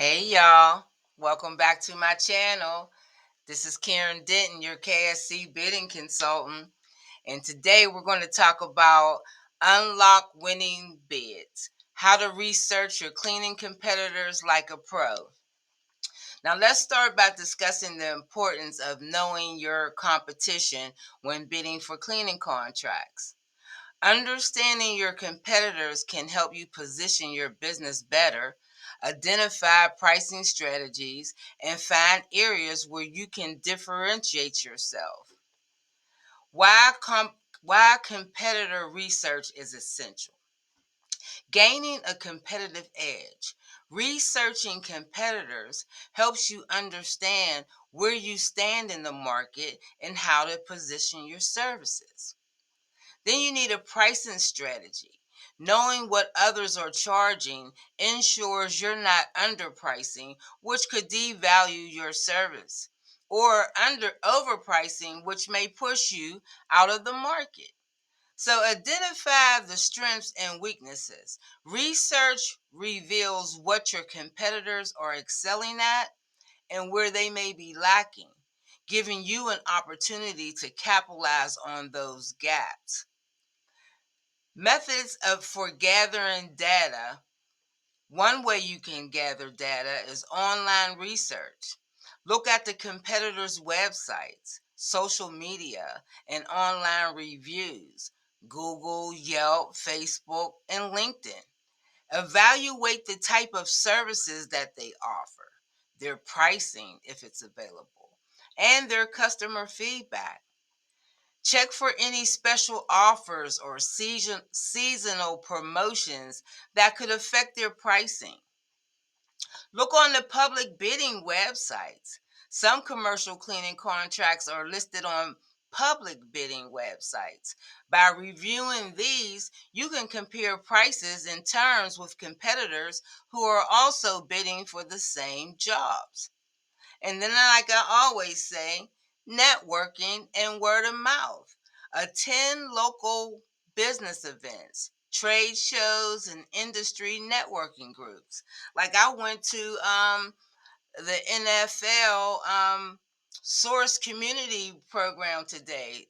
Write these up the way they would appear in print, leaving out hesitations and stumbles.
Hey y'all, welcome back to my channel. This is Karen Denton, your KSC bidding consultant, and today we're going to talk about unlock winning bids, how to research your cleaning competitors like a pro. Now let's start by discussing the importance of knowing your competition when bidding for cleaning contracts. Understanding your competitors can help you position your business better, identify pricing strategies, and find areas where you can differentiate yourself. Why competitor research is essential. Gaining a competitive edge. Researching competitors helps you understand where you stand in the market and how to position your services. Then you need a pricing strategy. Knowing what others are charging ensures you're not underpricing, which could devalue your service, or overpricing, which may push you out of the market. So identify the strengths and weaknesses. Research reveals what your competitors are excelling at and where they may be lacking, giving you an opportunity to capitalize on those gaps. For gathering data. One way you can gather data is online research. Look at the competitors' websites, social media, and online reviews, Google, Yelp, Facebook, and LinkedIn. Evaluate the type of services that they offer, their pricing if it's available, and their customer feedback. Check for any special offers or seasonal promotions that could affect their pricing. Look on the public bidding websites. Some commercial cleaning contracts are listed on public bidding websites. By reviewing these, you can compare prices and terms with competitors who are also bidding for the same jobs. And then, like I always say, networking and word of mouth. Attend local business events, trade shows, and industry networking groups. Like I went to the NFL Source Community Program today.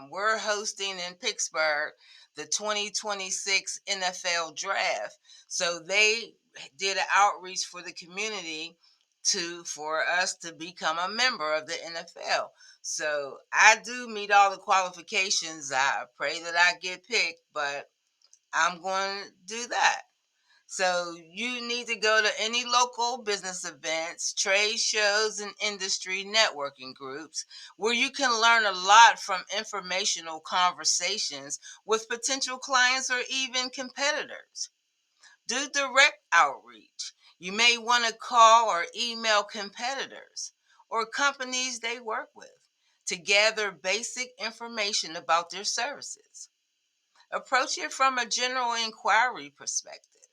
We're hosting in Pittsburgh the 2026 NFL Draft. So they did an outreach for the community for us to become a member of the NFL. So I do meet all the qualifications. I pray that I get picked, but I'm going to do that. So you need to go to any local business events, trade shows, and industry networking groups where you can learn a lot from informational conversations with potential clients or even competitors. Do direct outreach. You may want to call or email competitors or companies they work with to gather basic information about their services. Approach it from a general inquiry perspective.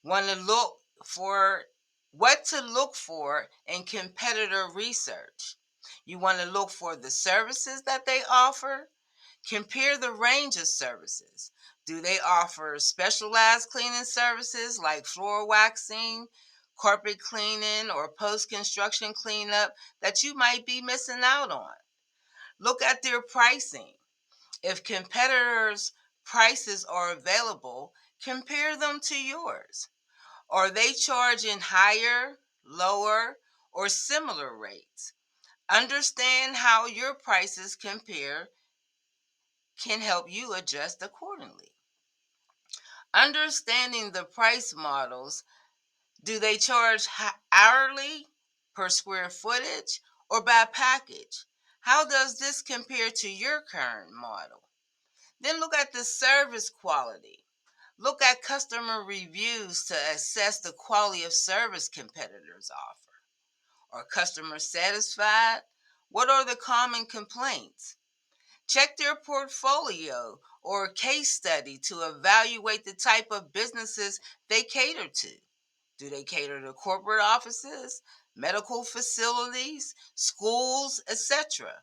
Want to look for what to look for in competitor research. You want to look for the services that they offer. Compare the range of services. Do they offer specialized cleaning services like floor waxing, carpet cleaning, or post construction cleanup that you might be missing out on? Look at their pricing. If competitors' prices are available, compare them to yours. Are they charging higher, lower, or similar rates? Understand how your prices compare can help you adjust accordingly. Understanding the price models, do they charge hourly, per square footage, or by package? How does this compare to your current model? Then look at the service quality. Look at customer reviews to assess the quality of service competitors offer. Are customers satisfied? What are the common complaints? Check their portfolio or case study to evaluate the type of businesses they cater to. Do they cater to corporate offices, medical facilities, schools, etc.?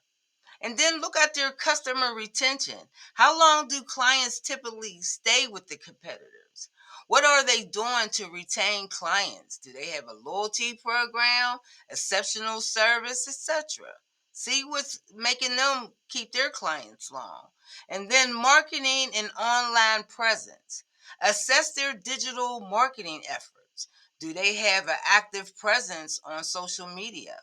And then look at their customer retention. How long do clients typically stay with the competitors? What are they doing to retain clients? Do they have a loyalty program, exceptional service, etc.? See what's making them keep their clients long. And then marketing and online presence. Assess their digital marketing efforts. Do they have an active presence on social media?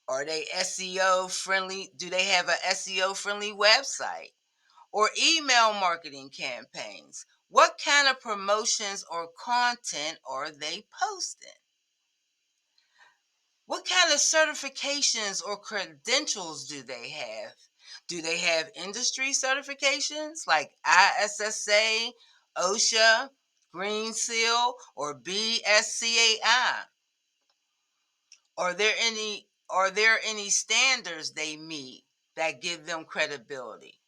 Are they SEO friendly? Do they have a SEO friendly website? Or email marketing campaigns? What kind of promotions or content are they posting? What kind of certifications or credentials do they have? Do they have industry certifications like ISSA, OSHA, Green Seal, or BSCAI? Are there any standards they meet that give them credibility?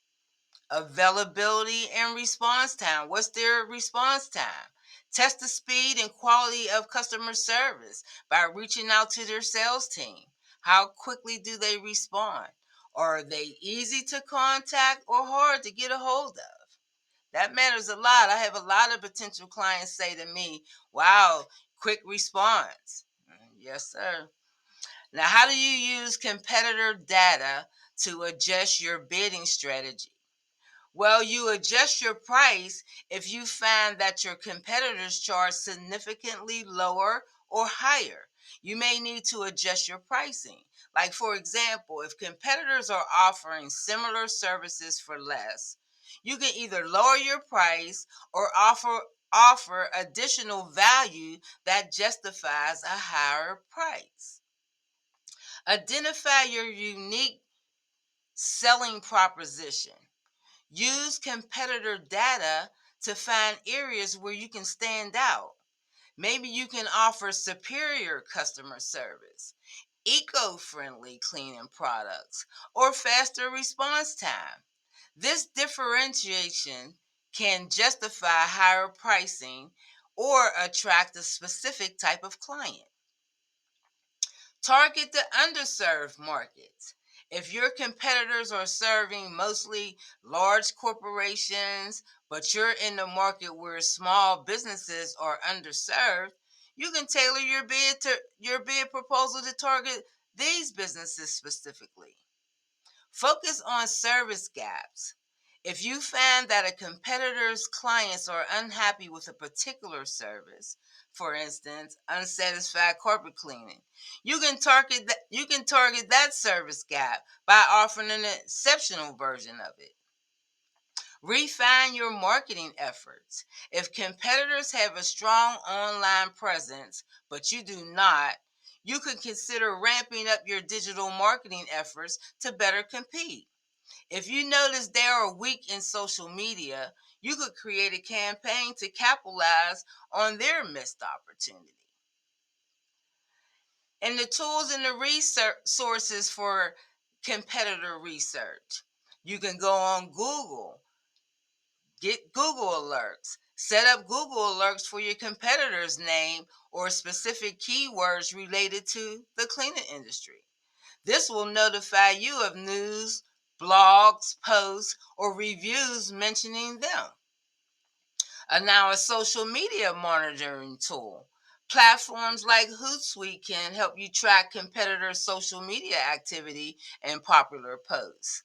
Availability and response time. What's their response time? Test the speed and quality of customer service by reaching out to their sales team. How quickly do they respond? Are they easy to contact or hard to get a hold of? That matters a lot. I have a lot of potential clients say to me, wow, quick response. Yes, sir. Now, how do you use competitor data to adjust your bidding strategy? Well, you adjust your price if you find that your competitors charge significantly lower or higher. You may need to adjust your pricing. Like, for example, if competitors are offering similar services for less, you can either lower your price or offer additional value that justifies a higher price. Identify your unique selling proposition. Use competitor data to find areas where you can stand out. Maybe you can offer superior customer service, eco friendly cleaning products, or faster response time. This differentiation can justify higher pricing or attract a specific type of client. Target the underserved markets. If your competitors are serving mostly large corporations, but you're in the market where small businesses are underserved, you can tailor your bid proposal to target these businesses specifically. Focus on service gaps. If you find that a competitor's clients are unhappy with a particular service, for instance, unsatisfied carpet cleaning, you can target that service gap by offering an exceptional version of it. Refine your marketing efforts. If competitors have a strong online presence, but you do not, you could consider ramping up your digital marketing efforts to better compete. If you notice they are weak in social media, you could create a campaign to capitalize on their missed opportunity. And the tools and the resources for competitor research. You can go on Google, get Google alerts, set up Google alerts for your competitor's name or specific keywords related to the cleaning industry. This will notify you of news, blogs, posts, or reviews mentioning them. And now a social media monitoring tool. Platforms like Hootsuite can help you track competitors' social media activity and popular posts.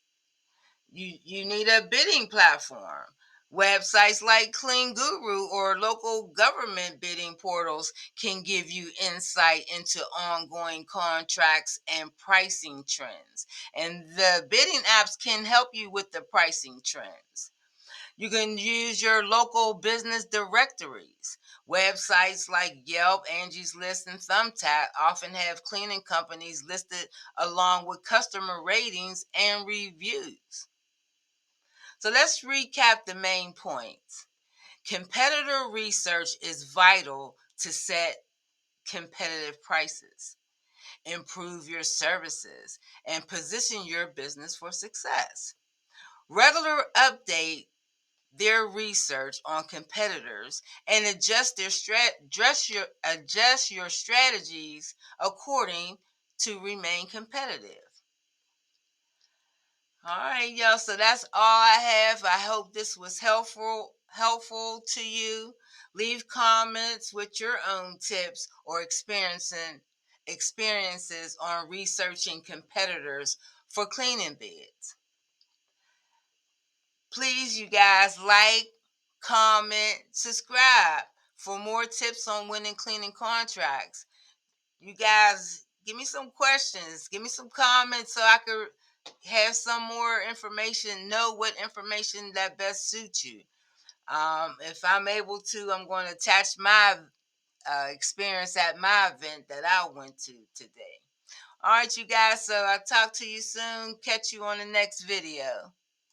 You need a bidding platform. Websites like Clean Guru or local government bidding portals can give you insight into ongoing contracts and pricing trends. And the bidding apps can help you with the pricing trends. You can use your local business directories. Websites like Yelp, Angie's List, and Thumbtack often have cleaning companies listed along with customer ratings and reviews. So let's recap the main points. Competitor research is vital to set competitive prices, improve your services, and position your business for success. Regular update their research on competitors and adjust your strategies according to remain competitive. All right, y'all. So that's all I have. I hope this was helpful to you. Leave comments with your own tips or experiences on researching competitors for cleaning bids. Please, you guys, like, comment, subscribe for more tips on winning cleaning contracts. You guys, give me some questions, give me some comments so I could have some more information, know what information that best suits you. If I'm able to, I'm going to attach my experience at my event that I went to today. All right, you guys. So I'll talk to you soon. Catch you on the next video.